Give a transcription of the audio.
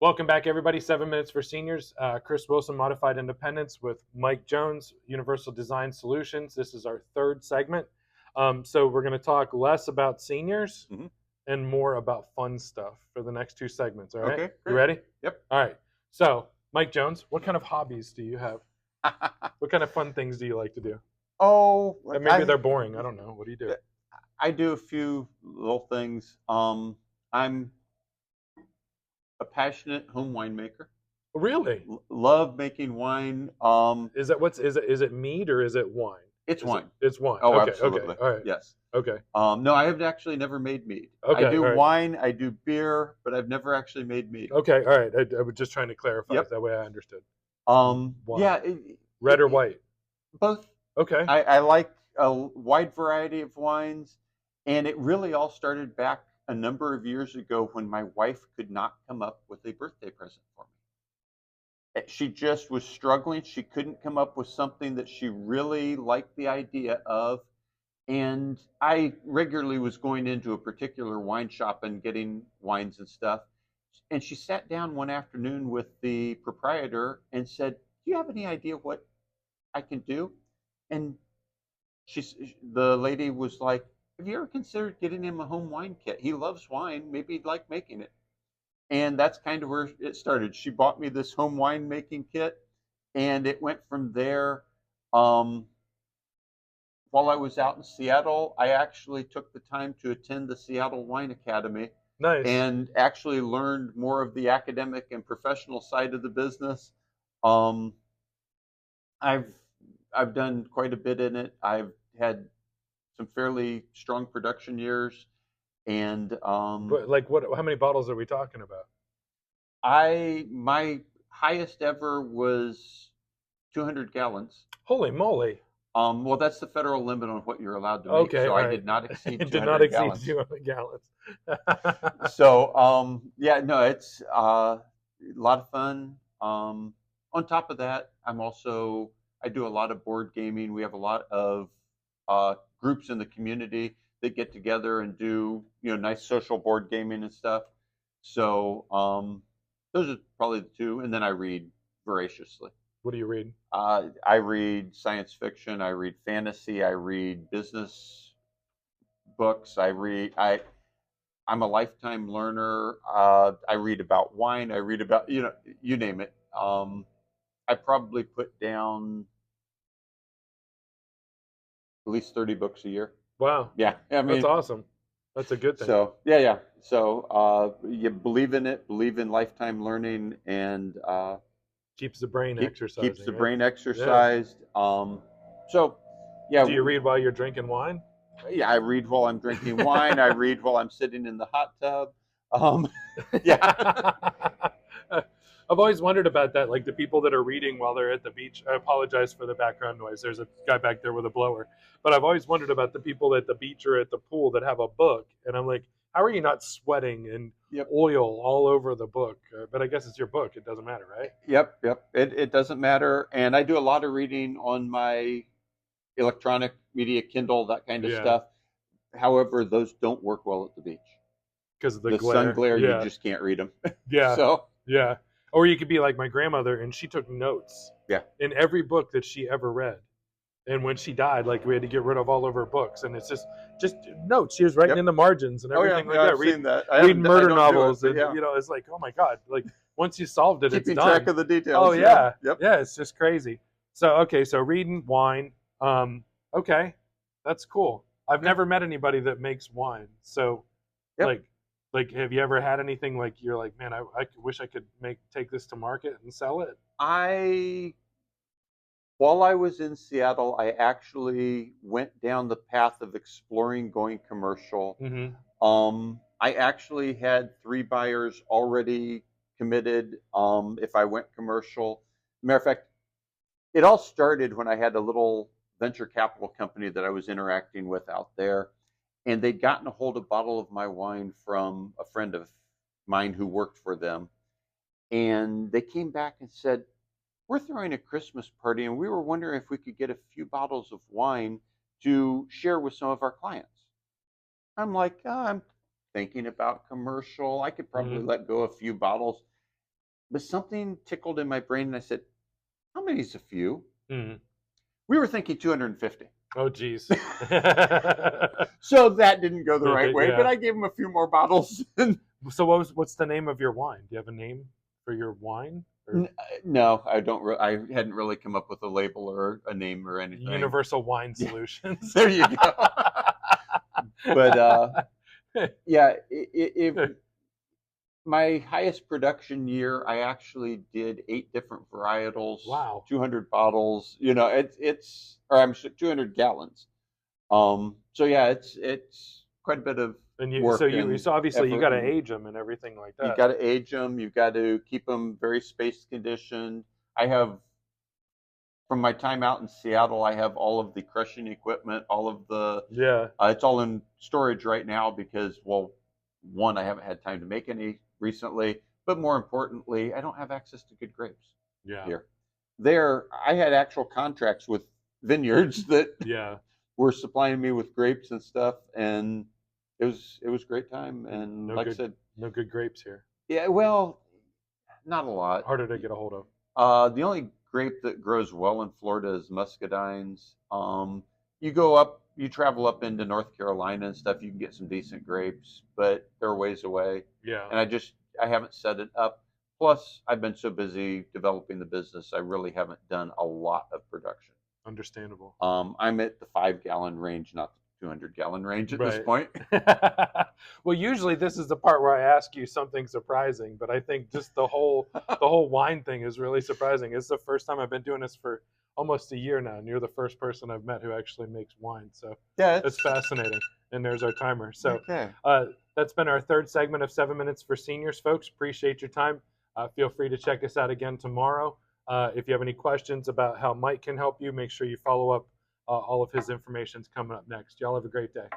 Welcome back, everybody. 7 minutes for seniors. Chris Wilson, Modified Independence, with Mike Jones, Universal Design Solutions. This is our third segment. So we're going to talk less about seniors hmm and more about fun stuff for the next two segments. All right, Okay, you great. ready? Yep. All right. So, Mike Jones, what kind of hobbies do you have? What kind of fun things do you like to do? Oh, And maybe they're boring. I don't know. What do you do? I do a few little things. I'm a passionate home winemaker. Really? Love making wine. Is that what's is it mead or is it wine? It's Is it wine. it's wine? Oh, Okay, okay, absolutely. all right, Yes. okay, No, I have actually never made mead. I okay, do all right. wine, I do beer, but I've never actually made mead. Okay, all right. I was just trying to clarify Yep. that way I understood. Wine, Yeah, red or white? both. Okay. I like a wide variety of wines, and it really all started back a number of years ago when my wife could not come up with a birthday present for me. She just was struggling. She couldn't come up with something that she really liked the idea of. And I regularly was going into a particular wine shop and getting wines and stuff. And she sat down one afternoon with the proprietor and said, "Do you have any idea what I can do?" And the lady was like, "Have you ever considered getting him a home wine kit? He loves wine. Maybe he'd like making it." And that's kind of where it started. She bought me this home wine making kit, and it went from there. Um, while I was out in Seattle, I actually took the time to attend the Seattle Wine Academy Nice. and actually learned more of the academic and professional side of the business. Um, I've I've done quite a bit in it. I've had some fairly strong production years, and But like, what? How many bottles are we talking about? I my highest ever was 200 gallons. Holy moly! Well, that's the federal limit on what you're allowed to make, Okay, so all I right. did not exceed It did not 200 exceed gallons. 200 gallons. So, yeah, no, it's a lot of fun. On top of that, I do a lot of board gaming. We have a lot of groups in the community that get together and do nice social board gaming and stuff. So, those are probably the two. And then I read voraciously. What do you read? I read science fiction. I read fantasy. I read business books. I'm a lifetime learner. I read about wine. I read about you name it. I probably put down at least 30 books a year. Wow, Yeah, I that's mean, awesome. That's a good thing. so yeah, yeah. So you believe in it, believe in lifetime learning, and Keeps the brain keeps exercising, the right? brain Yeah. exercised. So yeah, Do you read while you're drinking wine? yeah. I read while I'm drinking wine. I read while I'm sitting in the hot tub. Um, yeah. I've always wondered about that, like the people that are reading while they're at the beach. I apologize for the background noise. There's a guy back there with a blower. But I've always wondered about the people at the beach or at the pool that have a book. And I'm like, how are you not sweating and Yep. oil all over the book? But I guess it's your book. It doesn't matter, right? Yep, yep. It doesn't matter. And I do a lot of reading on my electronic media, Kindle, that kind of Yeah, stuff. However, those don't work well at the beach. because of the The sun glare. glare, you Yeah, just can't read them. yeah, So, yeah. Or you could be like my grandmother, and she took notes yeah. in every book that she ever read. And when she died, like we had to get rid of all of her books, and it's just notes. She was writing in Yep. the margins and Oh, yeah. everything like Yeah, that. I've seen that. Reading I murder don't do it, novels, but and yeah. it's like, oh my god, like once you solved it, it's Keeping track done. of the Oh details. Yeah. yeah, Yep. yeah, it's just crazy. So okay, so reading wine, okay, that's cool. I've Okay. never met anybody that makes wine, so Yep. like have you ever had anything like you're like, man, I wish I could take this to market and sell it? I, while I was in Seattle, I actually went down the path of exploring going commercial. Mm-hmm. I actually had three buyers already committed. If I went commercial, matter of fact, it all started when I had a little venture capital company that I was interacting with out there, and they'd gotten a hold of a bottle of my wine from a friend of mine who worked for them, and they came back and said, "We're throwing a Christmas party, and we were wondering if we could get a few bottles of wine to share with some of our clients." I'm like, I'm thinking about commercial. I could probably Mm-hmm. let go a few bottles. but something tickled in my brain, and I said, "How many is a few?" Mm. We were thinking 250. Oh, geez. So that didn't go the right way, but Yeah. I gave him a few more bottles. So what's the name of your wine? Do you have a name for your wine? Or No, I don't. I hadn't really come up with a label or a name or anything. Universal Wine Solutions? There you go. But yeah, if my highest production year, I actually did 8 different varietals, Wow. 200 bottles. Or I'm sorry, 200 gallons. So yeah, it's quite a bit of And work and so obviously you got effort, to and age them and everything like you that. got to age them. You got to keep them very space conditioned. I have from my time out in Seattle, I have all of the crushing equipment, all of the Yeah. it's all in storage right now because, well, one, I haven't had time to make any recently, but more importantly, I don't have access to good grapes Yeah. here. There, I had actual contracts with vineyards that Yeah. were supplying me with grapes and stuff, and it was a great time. And No like I good said, no good grapes here. yeah, well, not a lot. Harder to get a hold of. The only grape that grows well in Florida is muscadines. You go up, you travel up into North Carolina and stuff, you can get some decent grapes, but they're ways away. Yeah. And I haven't set it up. Plus, I've been so busy developing the business, I really haven't done a lot of production. Understandable. I'm at the 5 gallon range, not the 200 gallon range at this Right. point. Well, usually this is the part where I ask you something surprising, but I think just the whole wine thing is really surprising. It's the first time I've been doing this for almost a year now, and you're the first person I've met who actually makes wine. So Yeah, it's it's fascinating. And there's our timer. So okay. uh, that's been our third segment of 7 Minutes for Seniors, folks. Appreciate your time. Feel free to check us out again tomorrow. If you have any questions about how Mike can help you, make sure you follow up. All of his information is coming up next. Y'all have a great day.